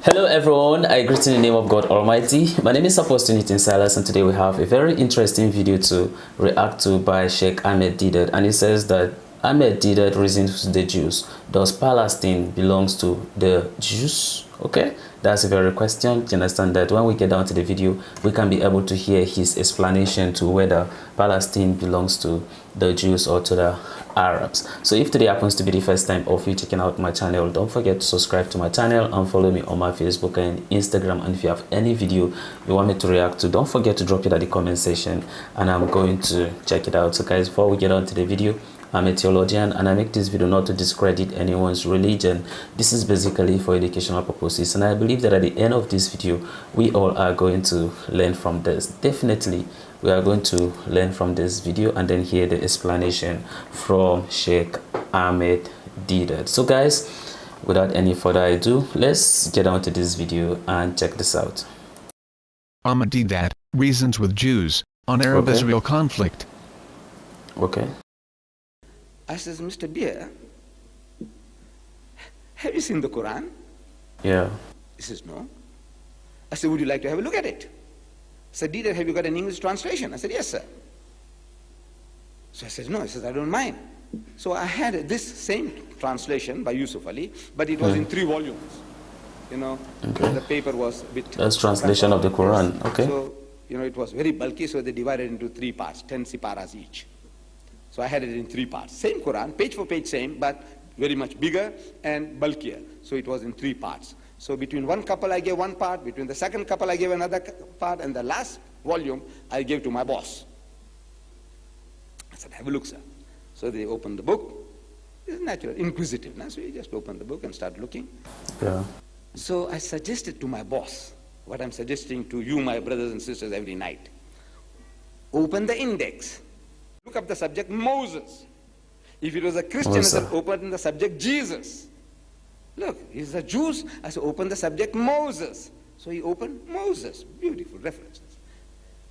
Hello everyone, I greet in the name of God Almighty. My name is Silas, and today we have a very interesting video to react to by Sheikh Ahmed Deedat, and it says that Ahmed Deedat reasons to the Jews. Does Palestine belongs to the Jews? Okay, that's a very question. You understand that when we get down to the video, we can be able to hear his explanation to whether Palestine belongs to the Jews or to the Arabs. So if today happens to be the first time of you checking out my channel, don't forget to subscribe to my channel and follow me on my Facebook and Instagram. And if you have any video you want me to react to, don't forget to drop it at the comment section and I'm going to check it out. So guys, before we get on to the video, I'm a theologian and I make this video not to discredit anyone's religion. This is basically for educational purposes, and I believe that at the end of this video we all are going to learn from this. Definitely we are going to learn from this video and then hear the explanation from Sheikh Ahmed Deedat. So guys, without any further ado, let's get on to this video and check this out. Ahmed Deedat, Reasons with Jews on Arab-Israel conflict. Okay. I says, Mr. Dear, have you seen the Quran? Yeah. He says, no. I said, would you like to have a look at it? I said, Deedat, have you got an English translation? I said, yes, sir. So I said, no. He says, I don't mind. So I had this same translation by Yusuf Ali, but it was in 3 volumes. You know, the paper was a bit... That's translation of the Quran, okay. So, you know, it was very bulky, so they divided into 3 parts, 10 siparas each. So I had it in 3 parts. Same Quran, page for page same, but very much bigger and bulkier. So it was in 3 parts. So between one couple I gave one part, between the second couple I gave another part, and the last volume I gave to my boss. I said, have a look, sir. So they opened the book. It's natural, inquisitiveness. So you just open the book and start looking. Yeah. So I suggested to my boss, what I'm suggesting to you, my brothers and sisters, every night. Open the index. Look up the subject Moses. If it was a Christian, I said open the subject Jesus. Look, he's a Jew. I said open the subject Moses. So he opened Moses. Beautiful references.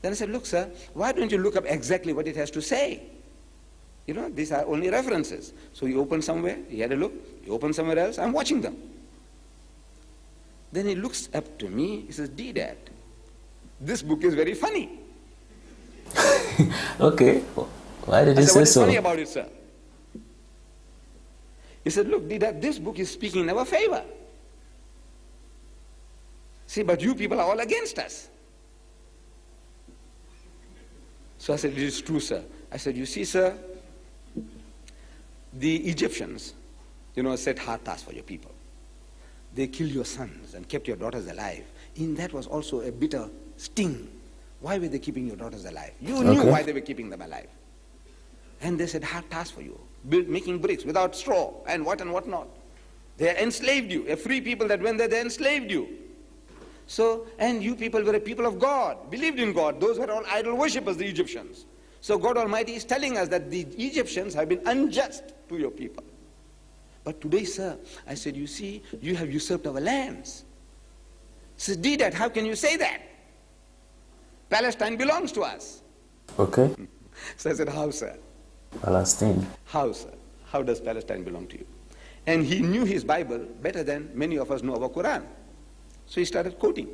Then I said, look, sir, why don't you look up exactly what it has to say? You know, these are only references. So he opened somewhere, he had a look, he opened somewhere else, I'm watching them. Then he looks up to me, he says, Deedat, this book is very funny. Okay. Why did you say so? What is funny about it, sir? He said, look, Deedat, this book is speaking in our favor. See, but you people are all against us. So I said, it is true, sir. I said, you see, sir, the Egyptians, you know, set hard tasks for your people. They killed your sons and kept your daughters alive. In that was also a bitter sting. Why were they keeping your daughters alive? You knew why they were keeping them alive. And they said, hard task for you. Making bricks without straw and what not. They enslaved you. A free people that went there, they enslaved you. So, and you people were a people of God, believed in God. Those were all idol worshippers, the Egyptians. So God Almighty is telling us that the Egyptians have been unjust to your people. But today, sir, I said, you see, you have usurped our lands. He says, Deedat, how can you say that? Palestine belongs to us. Okay. So I said, how, sir? Palestine. How, sir? How does Palestine belong to you? And he knew his Bible better than many of us know our Quran. So he started quoting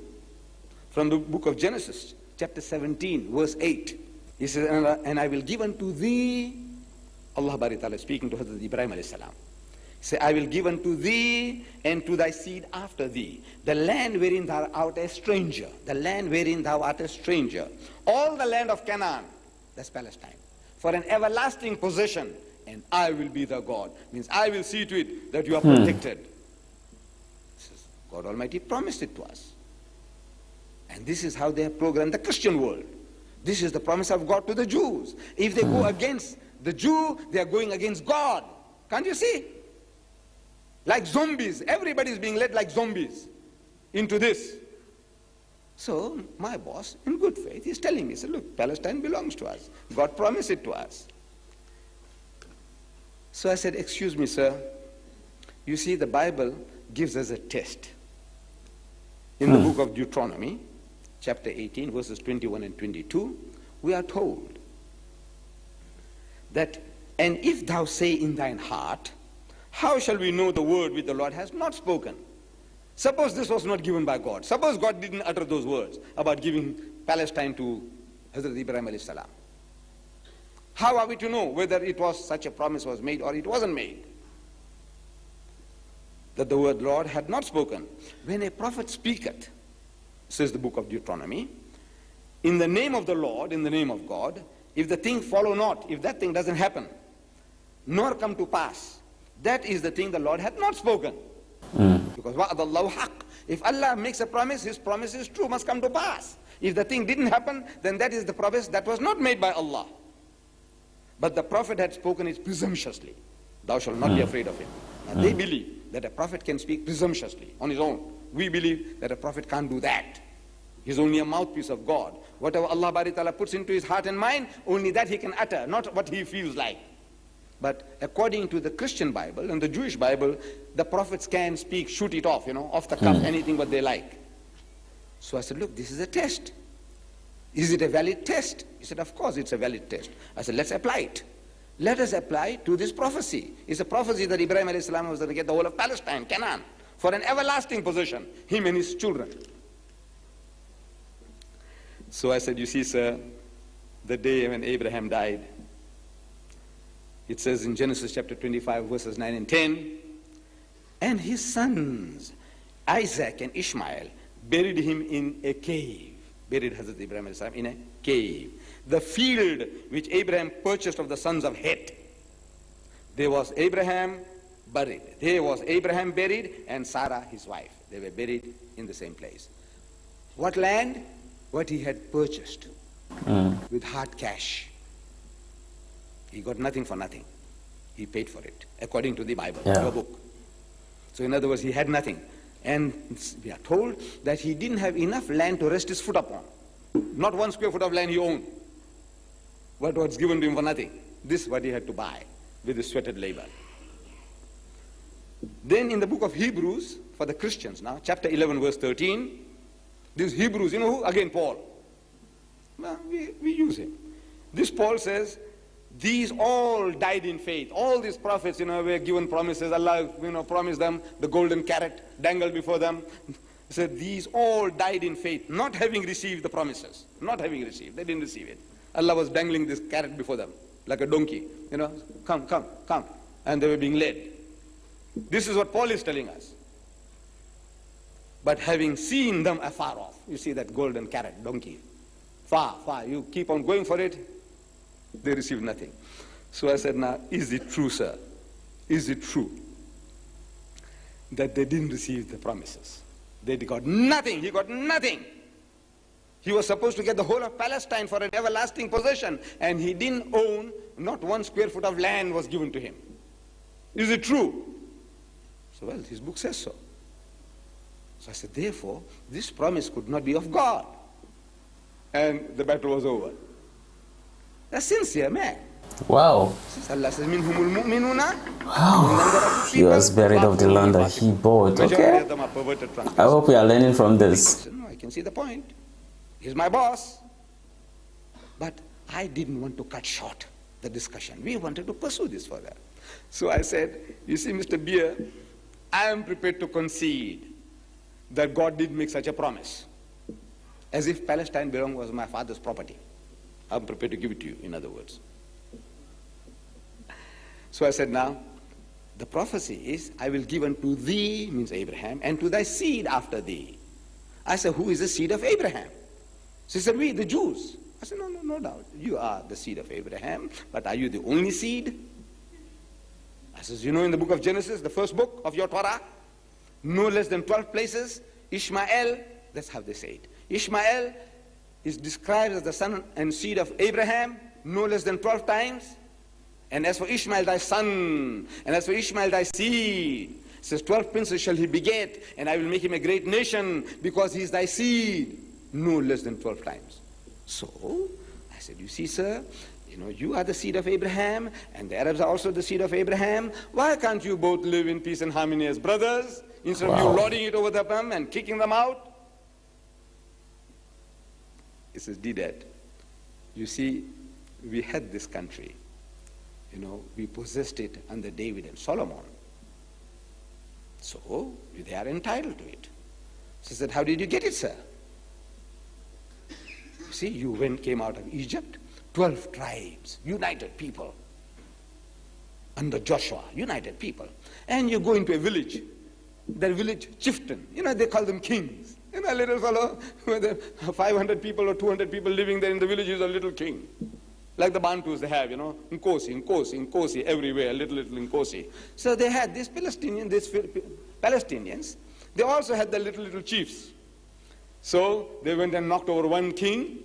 from the book of Genesis, chapter 17, verse 8. He says, and I will give unto thee, Allah Bari Ta'ala speaking to Hazrat Ibrahim alayhi salam. He said, I will give unto thee and to thy seed after thee, the land wherein thou art a stranger, the land wherein thou art a stranger, all the land of Canaan, that's Palestine, for an everlasting possession, and I will be the God. Means I will see to it that you are protected. God Almighty promised it to us. And this is how they have programmed the Christian world. This is the promise of God to the Jews. If they go against the Jew, they are going against God. Can't you see? Like zombies. Everybody is being led like zombies into this. So my boss, in good faith, is telling me, he said, look, Palestine belongs to us. God promised it to us. So I said, excuse me, sir. You see, the Bible gives us a test. In the book of Deuteronomy, chapter 18, verses 21 and 22, we are told that, and if thou say in thine heart, how shall we know the word which the Lord has not spoken? Suppose this was not given by God. Suppose God didn't utter those words about giving Palestine to Hazrat Ibrahim alayhi salam. How are we to know whether it was such a promise was made or it wasn't made? That the word Lord had not spoken. When a prophet speaketh, says the book of Deuteronomy, in the name of the Lord, in the name of God, if the thing follow not, if that thing doesn't happen, nor come to pass, that is the thing the Lord hath not spoken. Because wa'adallahu haqq. If Allah makes a promise, his promise is true, must come to pass. If the thing didn't happen, then that is the promise that was not made by Allah. But the prophet had spoken it presumptuously. Thou shalt not be afraid of him. Now they believe that a prophet can speak presumptuously on his own. We believe that a prophet can't do that. He's only a mouthpiece of God. Whatever Allah Bari Ta'ala puts into his heart and mind, only that he can utter, not what he feels like. But according to the Christian Bible and the Jewish Bible, the prophets can speak, shoot it off, off the cuff, anything what they like. So I said, look, this is a test. Is it a valid test? He said, of course it's a valid test. I said, let's apply it. Let us apply it to this prophecy. It's a prophecy that Ibrahim alayhi salam was going to get the whole of Palestine, Canaan, for an everlasting possession, him and his children. So I said, you see, sir, the day when Abraham died, it says in Genesis chapter 25, verses 9 and 10, and his sons, Isaac and Ishmael, buried him in a cave. Buried Hazrat Ibrahim in a cave. The field which Abraham purchased of the sons of Het. There was Abraham buried. There was Abraham buried and Sarah his wife. They were buried in the same place. What land? What he had purchased with hard cash. He got nothing for nothing. He paid for it, according to the Bible, your book. So in other words, he had nothing. And we are told that he didn't have enough land to rest his foot upon. Not 1 square foot of land he owned. What was given to him for nothing. This is what he had to buy with his sweated labor. Then in the book of Hebrews, for the Christians now, chapter 11, verse 13, these Hebrews, you know who? Again, Paul. Well, we use him. This Paul says, these all died in faith. All these prophets, were given promises. Allah, promised them the golden carrot dangled before them. He said, these all died in faith, not having received the promises. Not having received. They didn't receive it. Allah was dangling this carrot before them, like a donkey. Come, come, come. And they were being led. This is what Paul is telling us. But having seen them afar off, you see that golden carrot, donkey, far, far, you keep on going for it, they received nothing. So I said, now, is it true, sir? Is it true that they didn't receive the promises? They got nothing. He got nothing. He was supposed to get the whole of Palestine for an everlasting possession, and he didn't own, not 1 square foot of land was given to him. Is it true? So, well, his book says so. So I said, therefore, this promise could not be of God. And the battle was over. A sincere man. Wow. Allah says, minhumul mu'minuna. Wow. He was buried of the land that he bought. Okay. I hope we are learning from this. No, I can see the point. He's my boss. But I didn't want to cut short the discussion. We wanted to pursue this further. So I said, you see, Mr. Beer, I am prepared to concede that God did make such a promise. As if Palestine was my father's property. I'm prepared to give it to you, in other words. So I said, now, the prophecy is, I will give unto thee, means Abraham, and to thy seed after thee. I said, who is the seed of Abraham? She said, we, the Jews. I said, no, no doubt. You are the seed of Abraham, but are you the only seed? I says, in the book of Genesis, the first book of your Torah, no less than 12 places, Ishmael, that's how they say it. Ishmael is described as the son and seed of Abraham, no less than 12 times. And as for Ishmael thy son, and as for Ishmael thy seed, it says 12 princes shall he beget, and I will make him a great nation, because he is thy seed, no less than 12 times. So, I said, you see, sir, you are the seed of Abraham, and the Arabs are also the seed of Abraham. Why can't you both live in peace and harmony as brothers, instead of you lording it over them and kicking them out? He says, Deedat, you see, we had this country. We possessed it under David and Solomon. So they are entitled to it. She said, how did you get it, sir? See, you came out of Egypt, 12 tribes, united people. Under Joshua, united people. And you go into a village, that village chieftain, they call them kings. A little fellow with 500 people or 200 people living there in the village is a little king. Like the Bantus they have, Nkosi, everywhere, little Nkosi. So they had these Palestinians, they also had the little chiefs. So they went and knocked over one king,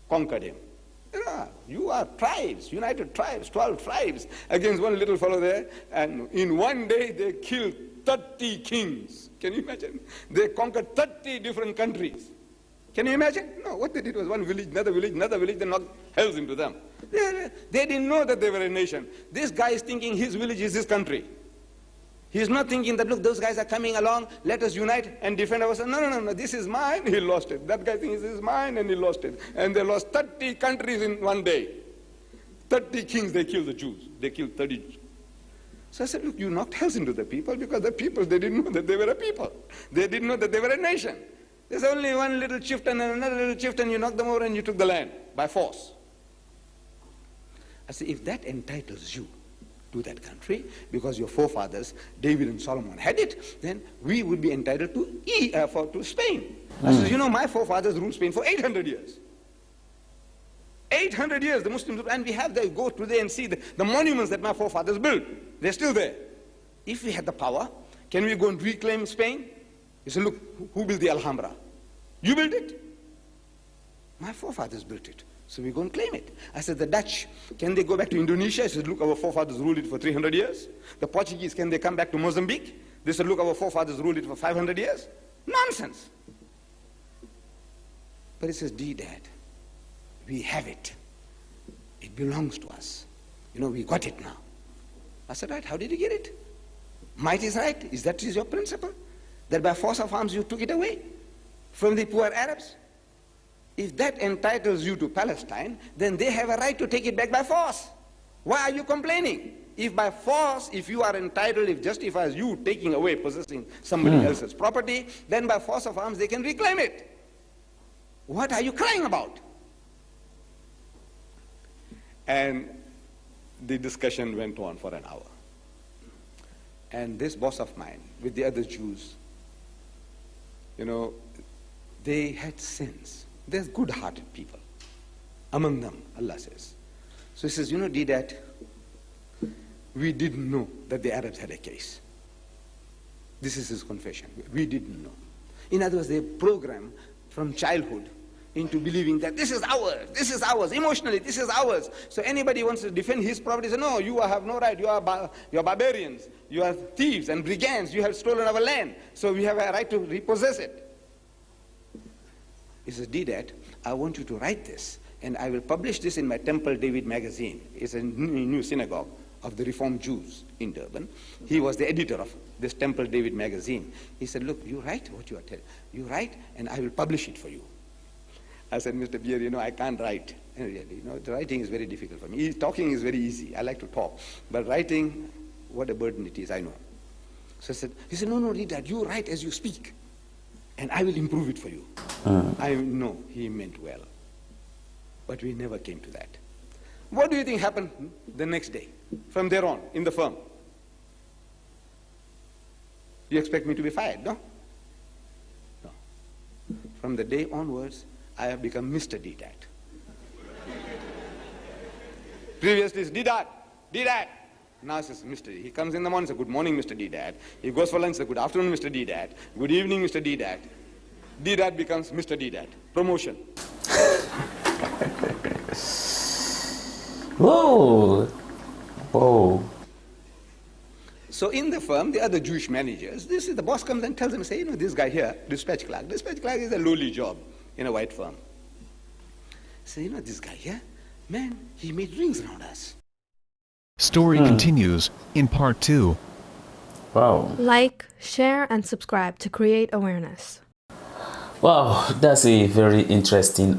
conquered him. You are tribes, united tribes, 12 tribes against one little fellow there, and in one day they killed 30 kings. Can you imagine? They conquered 30 different countries. Can you imagine? No, what they did was one village, another village, they knocked hells into them. They didn't know that they were a nation. This guy is thinking his village is his country. He's not thinking that, look, those guys are coming along, let us unite and defend ourselves. No, this is mine, he lost it. That guy thinks this is mine, and he lost it. And they lost 30 countries in one day. 30 kings, they killed the Jews. They killed 30 Jews. So I said, look, you knocked hells into the people, because the people, they didn't know that they were a people. They didn't know that they were a nation. There's only one little chieftain and another little chieftain, you knocked them over and you took the land by force. I said, if that entitles you to that country, because your forefathers, David and Solomon, had it, then we would be entitled to Spain. I said, my forefathers ruled Spain for 800 years. 800 years, the Muslims, and we have go today and see the monuments that my forefathers built. They're still there. If we had the power, can we go and reclaim Spain? He said, look, who built the Alhambra? You built it? My forefathers built it. So we go and claim it. I said, the Dutch, can they go back to Indonesia? He said, look, our forefathers ruled it for 300 years. The Portuguese, can they come back to Mozambique? They said, look, our forefathers ruled it for 500 years. Nonsense. But it says, Deedat, we have it. It belongs to us. We got it now. I said, right, how did you get it? Might is right. Is that your principle? That by force of arms you took it away from the poor Arabs? If that entitles you to Palestine, then they have a right to take it back by force. Why are you complaining? If by force, if you are entitled, if justifies you taking away, possessing somebody else's property, then by force of arms they can reclaim it. What are you crying about? And the discussion went on for an hour. And this boss of mine, with the other Jews, they had sins. There's good-hearted people among them, Allah says. So he says, Deedat, we didn't know that the Arabs had a case. This is his confession. We didn't know. In other words, they program from childhood into believing that this is ours, emotionally, this is ours. So anybody wants to defend his property, say, no, you have no right, you're barbarians, you are thieves and brigands, you have stolen our land, so we have a right to repossess it. He says, Deedat, I want you to write this, and I will publish this in my Temple David magazine. It's a new synagogue of the Reformed Jews in Durban. He was the editor of this Temple David magazine. He said, look, you write what you are telling. You write, and I will publish it for you. I said, Mr. Beer, I can't write. And really, the writing is very difficult for me. Talking is very easy. I like to talk. But writing, what a burden it is, I know. So he said, no, Deedat, you write as you speak, and I will improve it for you. I know he meant well. But we never came to that. What do you think happened the next day, from there on, in the firm? You expect me to be fired, no? No. From the day onwards, I have become Mr. Deedat. Previously, it's Deedat. Now it says Mr. He comes in the morning, says, good morning, Mr. Deedat. He goes for lunch, says, good afternoon, Mr. Deedat. Good evening, Mr. Deedat. Deedat becomes Mr. Deedat. Promotion. Whoa. Whoa. So in the firm, the other Jewish managers, the boss comes and tells them, say, this guy here, dispatch clerk is a lowly job in a white firm. Say, this guy here, man, he made rings around us. Story continues in part 2. Wow. Like, share, and subscribe to create awareness. Wow, that's a very interesting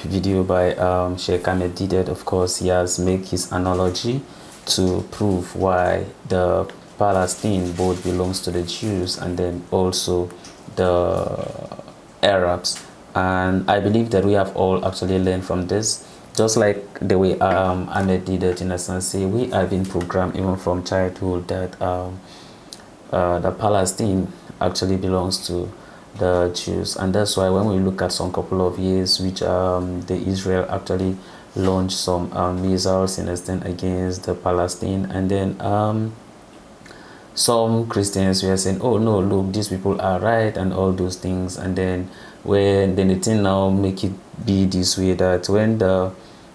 video by Sheikh Ahmed Deedat. Of course, he has made his analogy to prove why the Palestine both belongs to the Jews and then also the Arabs. And I believe that we have all actually learned from this, just like the way Ahmed Deedat in a sense say, we have been programmed even from childhood that the Palestine actually belongs to the Jews. And that's why when we look at some couple of years which the Israel actually launched some missiles in a stand against the Palestine, and then some Christians were saying, oh no, look, these people are right and all those things. And then when the thing now make it be this way, that when the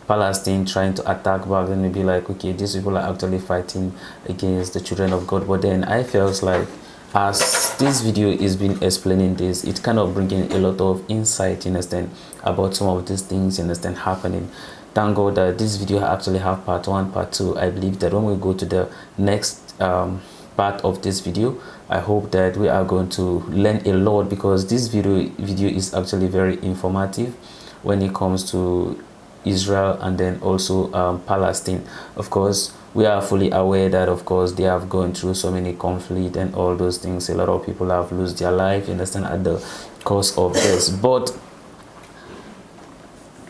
Palestine trying to attack back, then be like, okay, these people are actually fighting against the children of God. But then I felt like, as this video is been explaining this, it kind of bringing a lot of insight, you understand, about some of these things, you understand, happening. Thank God that this video actually have part 1, part 2. I believe that when we go to the next part of this video, I hope that we are going to learn a lot, because this video is actually very informative when it comes to Israel and then also Palestine. Of course, we are fully aware that of course they have gone through so many conflict and all those things. A lot of people have lost their life, you understand, at the cause of this. But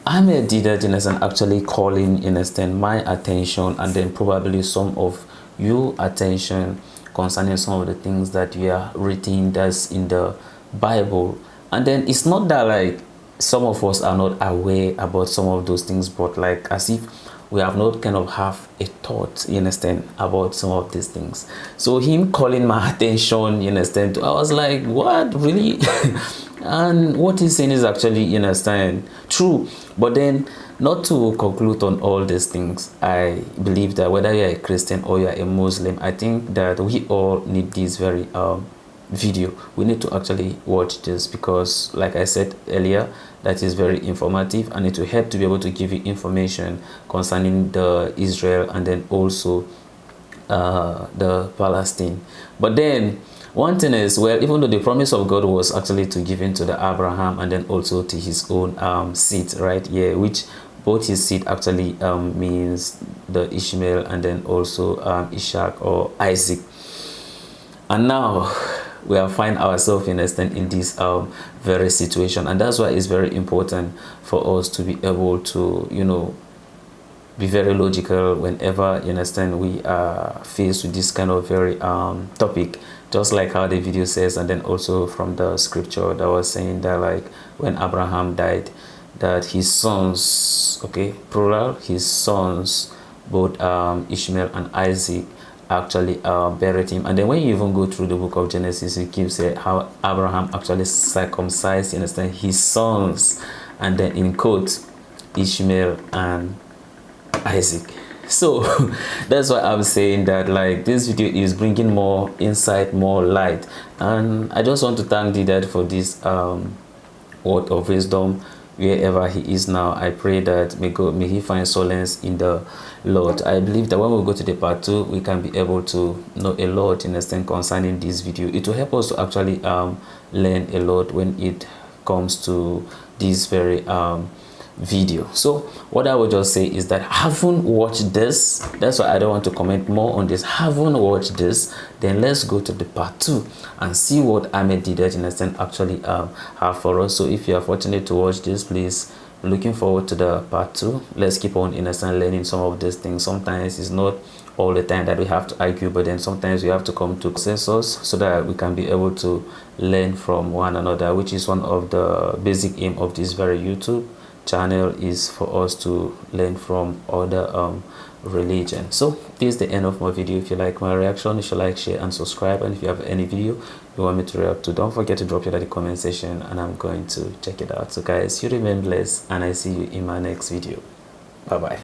Ahmed Deedat, in a sense, actually calling, in a sense, my attention and then probably some of your attention concerning some of the things that we are reading that's in the Bible. And then it's not that like some of us are not aware about some of those things, but like as if we have not kind of have a thought, you understand, about some of these things. So him calling my attention, you understand, I was like, what, really? And what he's saying is actually, you understand, true. But then, not to conclude on all these things, I believe that whether you're a Christian or you're a Muslim, I think that we all need this very video. We need to actually watch this, because like I said earlier, that is very informative and it will help to be able to give you information concerning the Israel and then also the Palestine. But then one thing is, well, even though the promise of God was actually to give in to the Abraham and then also to his own seed, right? Yeah, which both his seed actually means the Ishmael and then also Ishaq or Isaac. And now we are find ourselves in this very situation, and that's why it's very important for us to be able to, you know, be very logical whenever, you understand, we are faced with this kind of very topic, just like how the video says, and then also from the scripture that was saying that like when Abraham died, that his sons, okay, plural, his sons, both Ishmael and Isaac, actually buried him. And then when you even go through the book of Genesis, it keeps saying how Abraham actually circumcised, you understand, his sons, and then in quotes, Ishmael and Isaac. So that's why I'm saying that like this video is bringing more insight, more light, and I just want to thank Deedat for this word of wisdom wherever he is now. I pray that may he find solace in the Lord. I believe that when we go to the part 2, we can be able to know a lot, in a sense, concerning this video. It will help us to actually learn a lot when it comes to this very video. So what I would just say is that haven't watched this, that's why I don't want to comment more on this, haven't watched this, then let's go to the part 2 and see what Ahmed Deedat, in a sense, actually have for us. So if you are fortunate to watch this, please, looking forward to the part 2. Let's keep on, in a sense, learning some of these things. Sometimes it's not all the time that we have to argue, but then sometimes we have to come to consensus so that we can be able to learn from one another, which is one of the basic aim of this very YouTube channel, is for us to learn from other religion. So this is the end of my video. If you like my reaction, you should like, share and subscribe, and if you have any video you want me to react to, don't forget to drop it at the comment section and I'm going to check it out. So guys, you remain blessed and I see you in my next video. Bye bye.